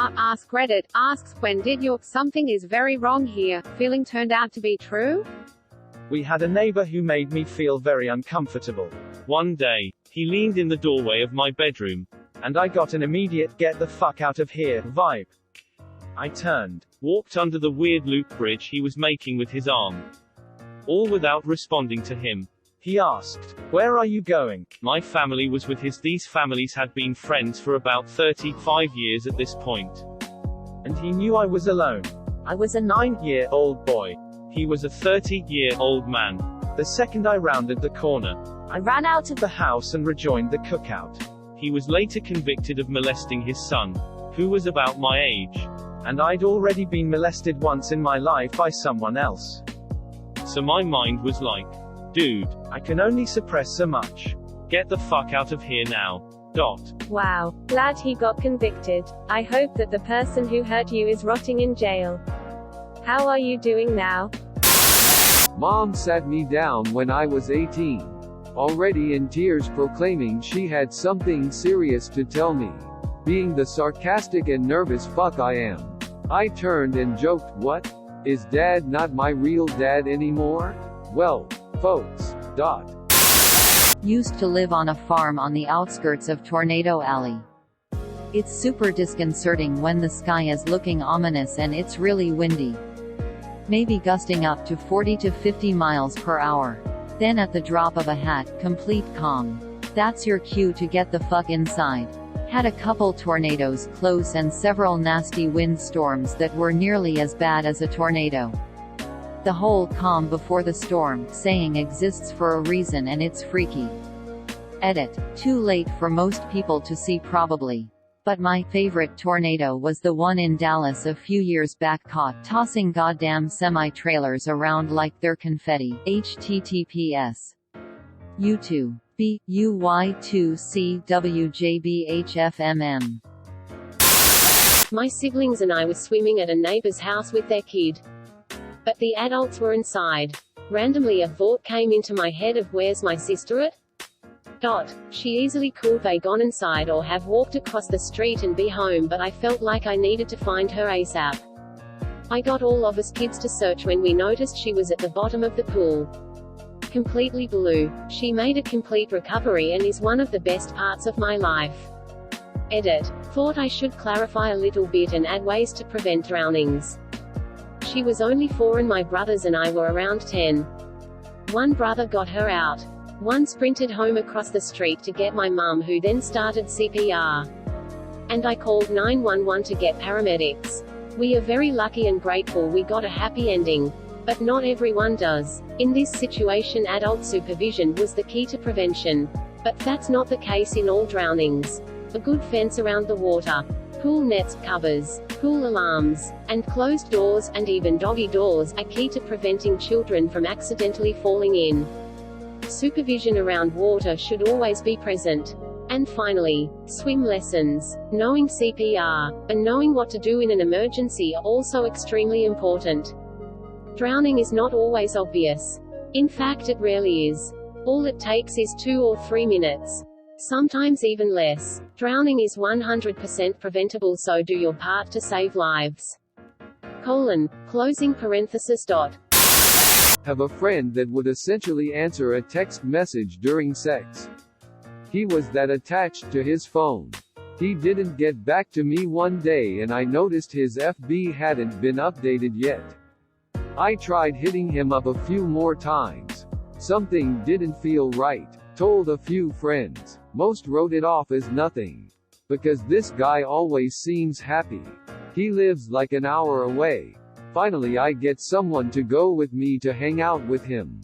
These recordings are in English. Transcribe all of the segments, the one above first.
AskReddit asks, when did your something is very wrong here feeling turned out to be true? We had a neighbor who made me feel very uncomfortable. One day, he leaned in the doorway of my bedroom, and I got an immediate get the fuck out of here vibe. I turned, walked under the weird loop bridge he was making with his arm. All without responding to him. He asked, "Where are you going?" My family was with his. These families had been friends for about 35 years at this point. And he knew I was alone. I was a 9-year-old boy. He was a 30-year-old man. The second I rounded the corner, I ran out of the house and rejoined the cookout. He was later convicted of molesting his son, who was about my age. And I'd already been molested once in my life by someone else. So my mind was like, dude, I can only suppress so much. Get the fuck out of here now. Wow. Glad he got convicted. I hope that the person who hurt you is rotting in jail. How are you doing now? Mom sat me down when I was 18. Already in tears, proclaiming she had something serious to tell me. Being the sarcastic and nervous fuck I am, I turned and joked, "What? Is dad not my real dad anymore?" Well, folks. Used to live on a farm on the outskirts of Tornado Alley. It's super disconcerting when the sky is looking ominous and it's really windy. Maybe gusting up to 40 to 50 miles per hour. Then at the drop of a hat, complete calm. That's your cue to get the fuck inside. Had a couple tornadoes close and several nasty wind storms that were nearly as bad as a tornado. The whole calm before the storm saying exists for a reason, and it's freaky. Edit. Too late for most people to see probably. But my favorite tornado was the one in Dallas a few years back, caught tossing goddamn semi-trailers around like they're confetti. https. U2. BUY2CWJBHFMM. My siblings and I were swimming at a neighbor's house with their kid. But the adults were inside. Randomly a thought came into my head of where's my sister at? She easily could have gone inside or have walked across the street and be home, but I felt like I needed to find her ASAP. I got all of us kids to search when we noticed she was at the bottom of the pool. Completely blue. She made a complete recovery and is one of the best parts of my life. Edit. Thought I should clarify a little bit and add ways to prevent drownings. She was only 4 and my brothers and I were around 10. One brother got her out. One sprinted home across the street to get my mum, who then started CPR. And I called 911 to get paramedics. We are very lucky and grateful we got a happy ending. But not everyone does. In this situation, adult supervision was the key to prevention. But that's not the case in all drownings. A good fence around the water, pool nets, covers, pool alarms, and closed doors, and even doggy doors, are key to preventing children from accidentally falling in. Supervision around water should always be present. And finally, swim lessons, knowing CPR, and knowing what to do in an emergency are also extremely important. Drowning is not always obvious. In fact, it rarely is. All it takes is 2 or 3 minutes. Sometimes even less. Drowning is 100% preventable, so do your part to save lives. Closing parenthesis. Have a friend that would essentially answer a text message during sex. He was that attached to his phone. He didn't get back to me one day and I noticed his FB hadn't been updated yet. I tried hitting him up a few more times. Something didn't feel right. Told a few friends. Most wrote it off as nothing. Because this guy always seems happy. He lives like an hour away. Finally I get someone to go with me to hang out with him.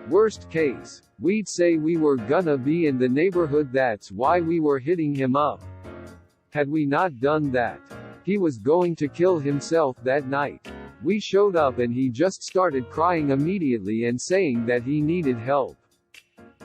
Worst case, we'd say we were gonna be in the neighborhood, that's why we were hitting him up. Had we not done that, he was going to kill himself that night. We showed up and he just started crying immediately and saying that he needed help.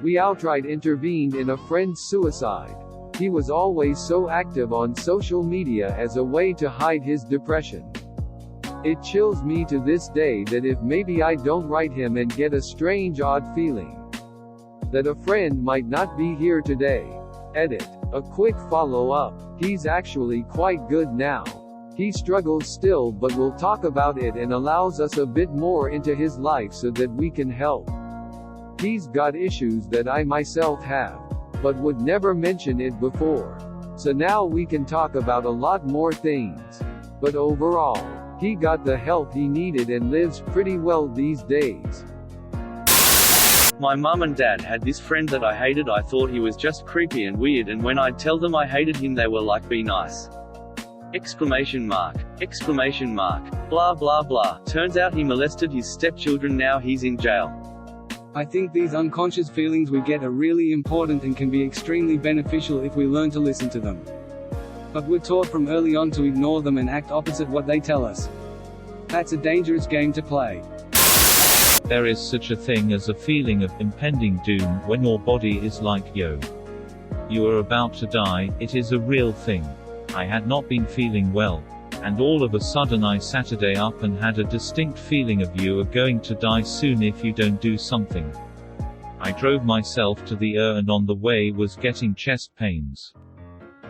We outright intervened in a friend's suicide. He was always so active on social media as a way to hide his depression. It chills me to this day that if maybe I don't write him and get a strange odd feeling that a friend might not be here today. Edit. A quick follow-up. He's actually quite good now. He struggles still but will talk about it and allows us a bit more into his life so that we can help. He's got issues that I myself have, but would never mention it before. So now we can talk about a lot more things. But overall, he got the help he needed and lives pretty well these days. My mum and dad had this friend that I hated. I thought he was just creepy and weird, and when I'd tell them I hated him they were like, be nice. Exclamation mark. Exclamation mark. Blah blah blah. Turns out he molested his stepchildren, now he's in jail. I think these unconscious feelings we get are really important and can be extremely beneficial if we learn to listen to them. But we're taught from early on to ignore them and act opposite what they tell us. That's a dangerous game to play. There is such a thing as a feeling of impending doom when your body is like, yo, you are about to die. It is a real thing. I had not been feeling well, and all of a sudden I Saturday up and had a distinct feeling of you are going to die soon if you don't do something. I drove myself to the and on the way was getting chest pains.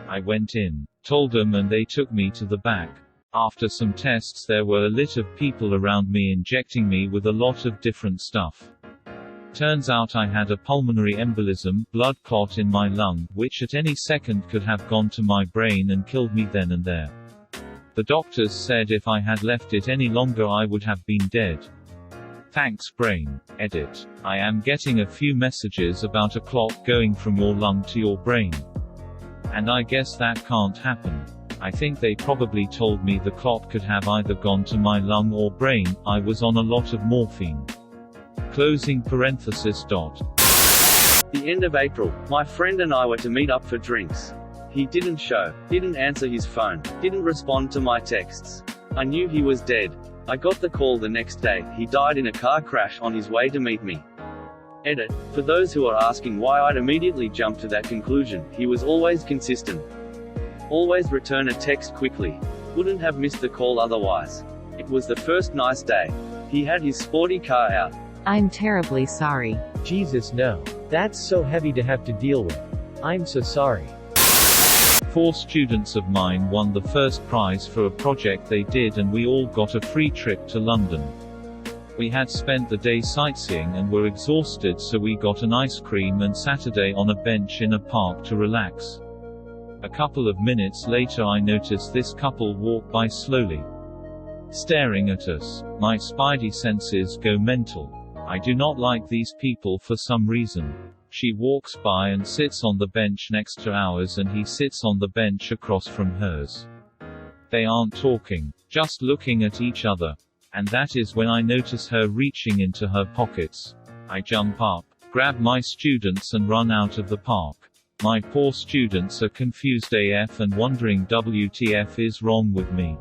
I went in, told them, and they took me to the back. After some tests there were a lit of people around me injecting me with a lot of different stuff. Turns out I had a pulmonary embolism, blood clot in my lung, which at any second could have gone to my brain and killed me then and there. The doctors said if I had left it any longer I would have been dead. Thanks brain. Edit. I am getting a few messages about a clot going from your lung to your brain. And I guess that can't happen. I think they probably told me the clot could have either gone to my lung or brain. I was on a lot of morphine. Closing parenthesis dot. The end of April, my friend and I were to meet up for drinks. He didn't show, didn't answer his phone, didn't respond to my texts. I knew he was dead. I got the call the next day. He died in a car crash on his way to meet me. Edit. For those who are asking why I'd immediately jump to that conclusion, he was always consistent. Always return a text quickly. Wouldn't have missed the call otherwise. It was the first nice day. He had his sporty car out. I'm terribly sorry. Jesus no. That's so heavy to have to deal with. I'm so sorry. 4 students of mine won the first prize for a project they did and we all got a free trip to London. We had spent the day sightseeing and were exhausted, so we got an ice cream and Saturday on a bench in a park to relax. A couple of minutes later I noticed this couple walk by slowly, staring at us. My spidey senses go mental. I do not like these people for some reason. She walks by and sits on the bench next to ours and he sits on the bench across from hers. They aren't talking, just looking at each other. And that is when I notice her reaching into her pockets. I jump up, grab my students and run out of the park. My poor students are confused AF and wondering WTF is wrong with me.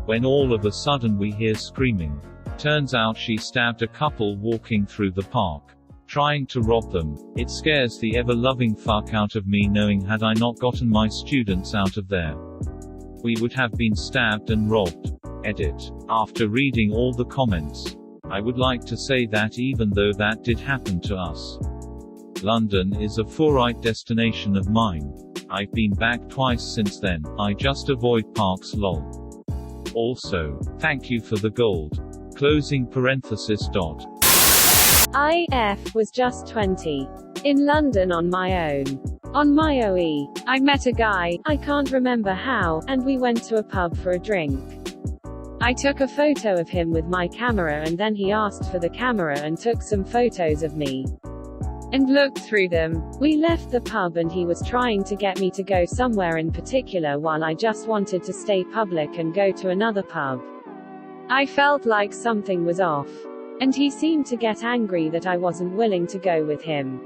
When all of a sudden we hear screaming. Turns out she stabbed a couple walking through the park, trying to rob them. It scares the ever-loving fuck out of me knowing had I not gotten my students out of there, we would have been stabbed and robbed. Edit. After reading all the comments, I would like to say that even though that did happen to us, London is a favorite destination of mine. I've been back twice since then. I just avoid parks lol. Also, thank you for the gold. Closing parenthesis dot. IF was just 20. In London on my own. On my OE, I met a guy, I can't remember how, and we went to a pub for a drink. I took a photo of him with my camera and then he asked for the camera and took some photos of me and looked through them. We left the pub and he was trying to get me to go somewhere in particular while I just wanted to stay public and go to another pub. I felt like something was off. And he seemed to get angry that I wasn't willing to go with him.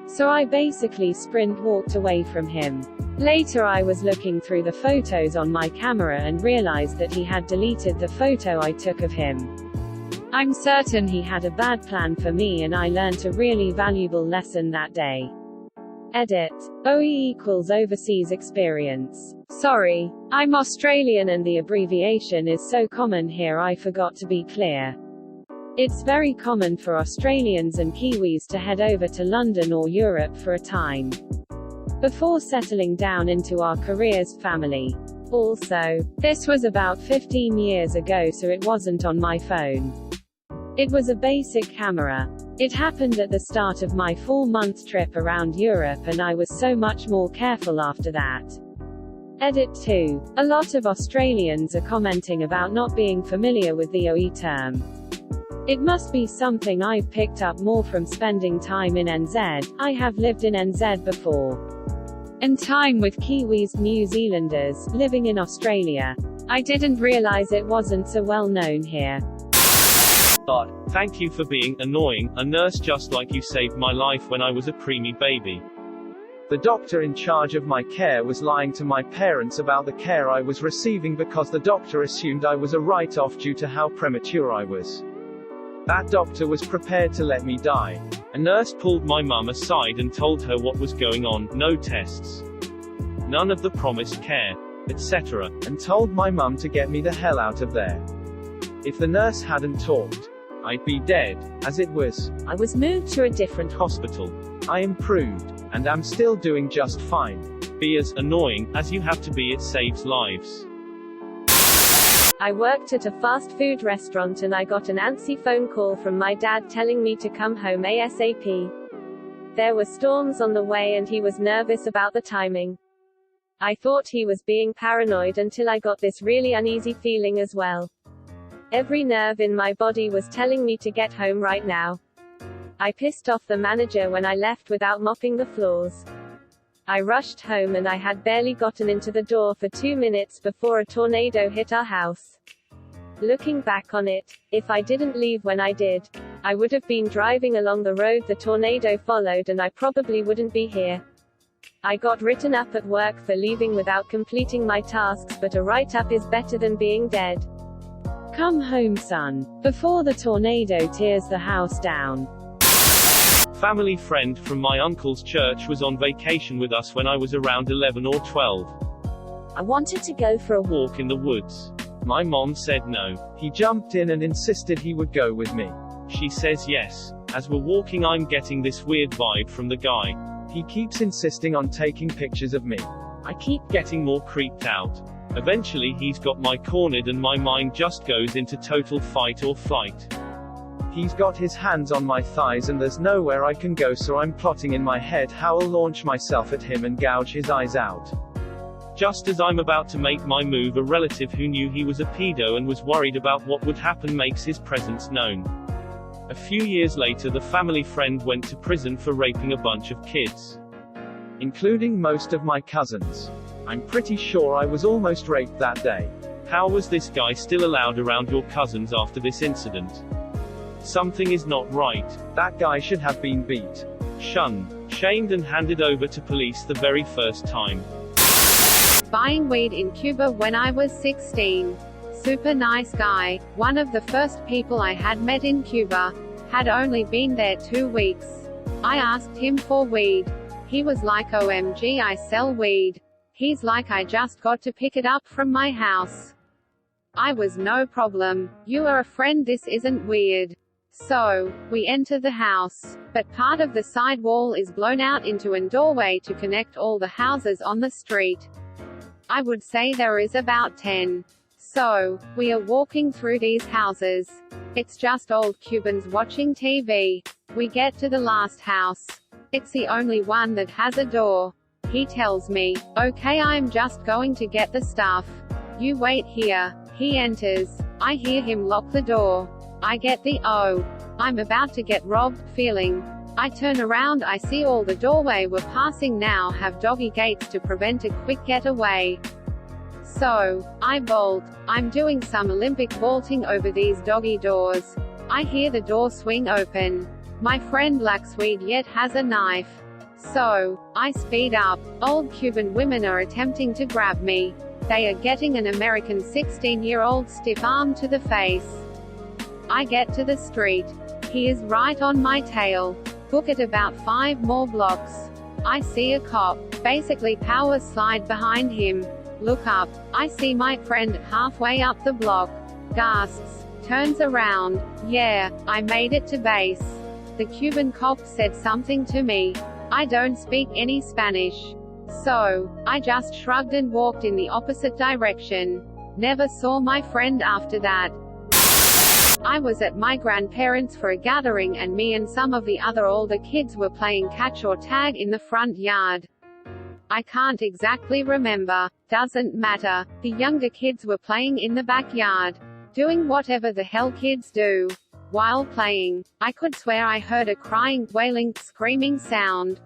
So I basically walked away from him. Later I was looking through the photos on my camera and realized that he had deleted the photo I took of him. I'm certain he had a bad plan for me and I learned a really valuable lesson that day. Edit. OE equals overseas experience. Sorry, I'm Australian and the abbreviation is so common here I forgot to be clear. It's very common for Australians and Kiwis to head over to London or Europe for a time. before settling down into our careers, family. Also, this was about 15 years ago, so it wasn't on my phone. It was a basic camera. It happened at the start of my 4-month trip around Europe, and I was so much more careful after that. Edit 2. A lot of Australians are commenting about not being familiar with the OE term. It must be something I've picked up more from spending time in NZ. I have lived in NZ before. And time with Kiwis, New Zealanders, living in Australia. I didn't realize it wasn't so well known here. Thank you for being annoying, a nurse, just like you saved my life when I was a preemie baby. The doctor in charge of my care was lying to my parents about the care I was receiving because the doctor assumed I was a write-off due to how premature I was. That doctor was prepared to let me die. A nurse pulled my mum aside and told her what was going on, no tests, none of the promised care, etc., and told my mum to get me the hell out of there. If the nurse hadn't talked, I'd be dead. As it was, I was moved to a different hospital. I improved, and I'm still doing just fine. Be as annoying as you have to be, it saves lives. I worked at a fast food restaurant and I got an antsy phone call from my dad telling me to come home ASAP. There were storms on the way and he was nervous about the timing. I thought he was being paranoid until I got this really uneasy feeling as well. Every nerve in my body was telling me to get home right now. I pissed off the manager when I left without mopping the floors. I rushed home and I had barely gotten into the door for 2 minutes before a tornado hit our house. Looking back on it, if I didn't leave when I did, I would have been driving along the road the tornado followed and I probably wouldn't be here. I got written up at work for leaving without completing my tasks, but a write-up is better than being dead. Come home, son, before the tornado tears the house down. Family friend from my uncle's church was on vacation with us when I was around 11 or 12. I wanted to go for a walk in the woods. My mom said no. He jumped in and insisted he would go with me. She says yes. As we're walking, I'm getting this weird vibe from the guy. He keeps insisting on taking pictures of me. I keep getting more creeped out. Eventually he's got my cornered and my mind just goes into total fight or flight. He's got his hands on my thighs and there's nowhere I can go, so I'm plotting in my head how I'll launch myself at him and gouge his eyes out. Just as I'm about to make my move, a relative who knew he was a pedo and was worried about what would happen makes his presence known. A few years later, the family friend went to prison for raping a bunch of kids, including most of my cousins. I'm pretty sure I was almost raped that day. How was this guy still allowed around your cousins after this incident? Something is not right. That guy should have been beat, shunned, shamed and handed over to police the very first time. Buying weed in Cuba when I was 16. Super nice guy, one of the first people I had met in Cuba. Had only been there 2 weeks. I asked him for weed. He was like, OMG, I sell weed. He's like, I just got to pick it up from my house. I was, no problem. You are a friend, this isn't weird. So, we enter the house. But part of the side wall is blown out into a doorway to connect all the houses on the street. I would say there is about 10. So, we are walking through these houses. It's just old Cubans watching TV. We get to the last house. It's the only one that has a door. He tells me, okay, I'm just going to get the stuff. You wait here. He enters. I hear him lock the door. I get the oh, I'm about to get robbed feeling. I turn around, I see all the doorway we're passing now have doggy gates to prevent a quick getaway. So, I bolt. I'm doing some Olympic vaulting over these doggy doors. I hear the door swing open. My friend lacks weed yet has a knife. So, I speed up. Old Cuban women are attempting to grab me. They are getting an American 16-year-old stiff arm to the face. I get to the street. He is right on my tail. Book it about 5 more blocks. I see a cop, basically power slide behind him. Look up. I see my friend halfway up the block. Gasps. Turns around. Yeah, I made it to base. The Cuban cop said something to me. I don't speak any Spanish. So, I just shrugged and walked in the opposite direction. Never saw my friend after that. I was at my grandparents' for a gathering and me and some of the other older kids were playing catch or tag in the front yard. I can't exactly remember. Doesn't matter. The younger kids were playing in the backyard. Doing whatever the hell kids do. While playing, I could swear I heard a crying, wailing, screaming sound.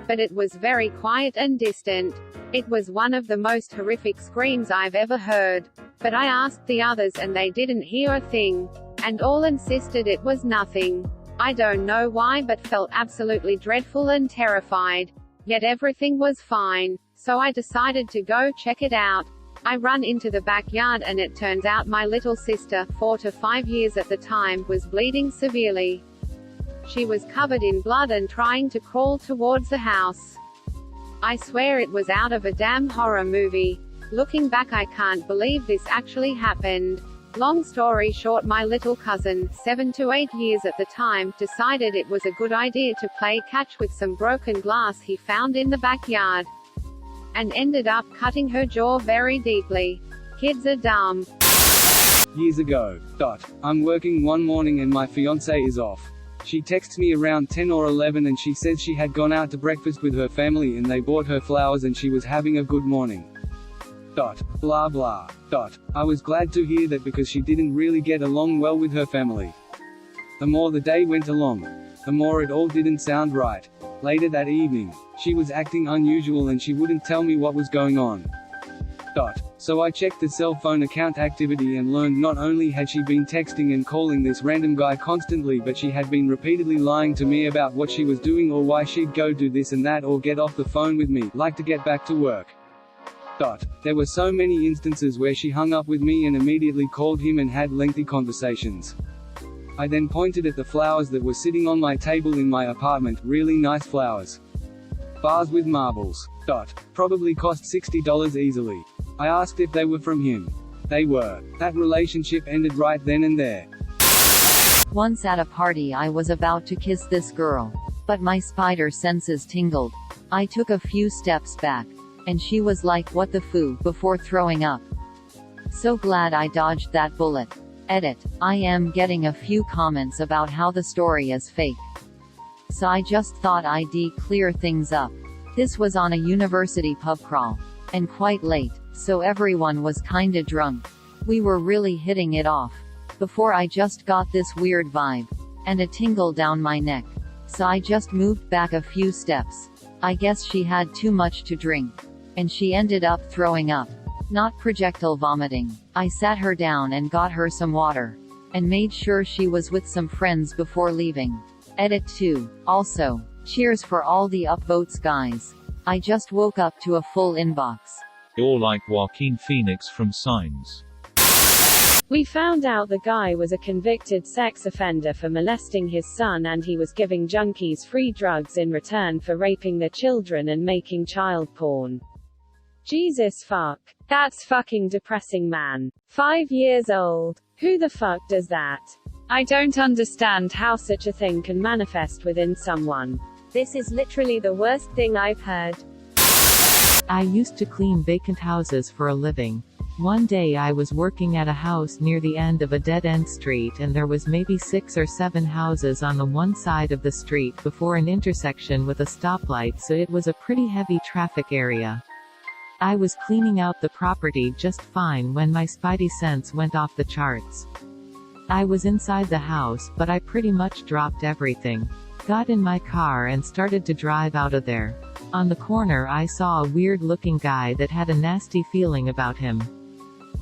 But it was very quiet and distant. It was one of the most horrific screams I've ever heard. But I asked the others and they didn't hear a thing. And all insisted it was nothing. I don't know why but felt absolutely dreadful and terrified. Yet everything was fine. So I decided to go check it out. I run into the backyard and it turns out my little sister, 4 to 5 years at the time, was bleeding severely. She was covered in blood and trying to crawl towards the house. I swear it was out of a damn horror movie. Looking back I can't believe this actually happened. Long story short, my little cousin, 7 to 8 years at the time, decided it was a good idea to play catch with some broken glass he found in the backyard. And ended up cutting her jaw very deeply. Kids are dumb. Years ago. I'm working one morning and my fiancée is off. She texts me around 10 or 11 and she says she had gone out to breakfast with her family and they bought her flowers and she was having a good morning. Blah blah. I was glad to hear that because she didn't really get along well with her family. The more the day went along, the more it all didn't sound right. Later that evening, she was acting unusual and she wouldn't tell me what was going on. So I checked the cell phone account activity and learned not only had she been texting and calling this random guy constantly but she had been repeatedly lying to me about what she was doing or why she'd go do this and that or get off the phone with me, like to get back to work. There were so many instances where she hung up with me and immediately called him and had lengthy conversations. I then pointed at the flowers that were sitting on my table in my apartment, really nice flowers. Vase with marbles. Probably cost $60 easily. I asked if they were from him. They were. That relationship ended right then and there. Once at a party I was about to kiss this girl. But my spider senses tingled. I took a few steps back. And she was like, "What the foo," before throwing up. So glad I dodged that bullet. Edit. I am getting a few comments about how the story is fake. So I just thought I'd clear things up. This was on a university pub crawl. And quite late, so everyone was kinda drunk. We were really hitting it off. Before I just got this weird vibe. And a tingle down my neck. So I just moved back a few steps. I guess she had too much to drink. And she ended up throwing up. Not projectile vomiting. I sat her down and got her some water. And made sure she was with some friends before leaving. Edit 2. Also, cheers for all the upvotes guys. I just woke up to a full inbox. You're like Joaquin Phoenix from Signs. We found out the guy was a convicted sex offender for molesting his son and he was giving junkies free drugs in return for raping their children and making child porn. Jesus fuck. That's fucking depressing, man. 5 years old. Who the fuck does that? I don't understand how such a thing can manifest within someone. This is literally the worst thing I've heard. I used to clean vacant houses for a living. One day I was working at a house near the end of a dead-end street and there was maybe 6 or 7 houses on the one side of the street before an intersection with a stoplight, so it was a pretty heavy traffic area. I was cleaning out the property just fine when my spidey sense went off the charts. I was inside the house, but I pretty much dropped everything. Got in my car and started to drive out of there. On the corner I saw a weird-looking guy that had a nasty feeling about him.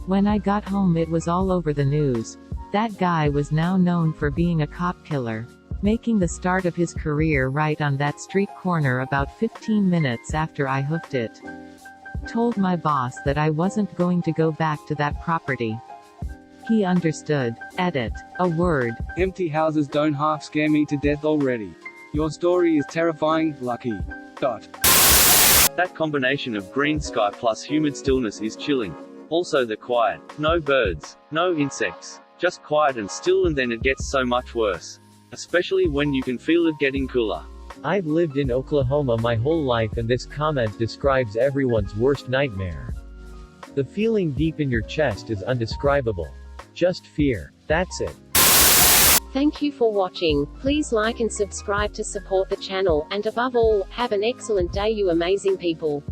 When I got home it was all over the news. That guy was now known for being a cop killer, making the start of his career right on that street corner about 15 minutes after I hoofed it. Told my boss that I wasn't going to go back to that property. He understood. Edit. A word. Empty houses don't half scare me to death already. Your story is terrifying, Lucky. That combination of green sky plus humid stillness is chilling. Also the quiet. No birds, no insects. Just quiet and still, and then it gets so much worse. Especially when you can feel it getting cooler. I've lived in Oklahoma my whole life and this comment describes everyone's worst nightmare. The feeling deep in your chest is undescribable. Just fear. That's it. Thank you for watching. Please like and subscribe to support the channel, and above all, have an excellent day you amazing people.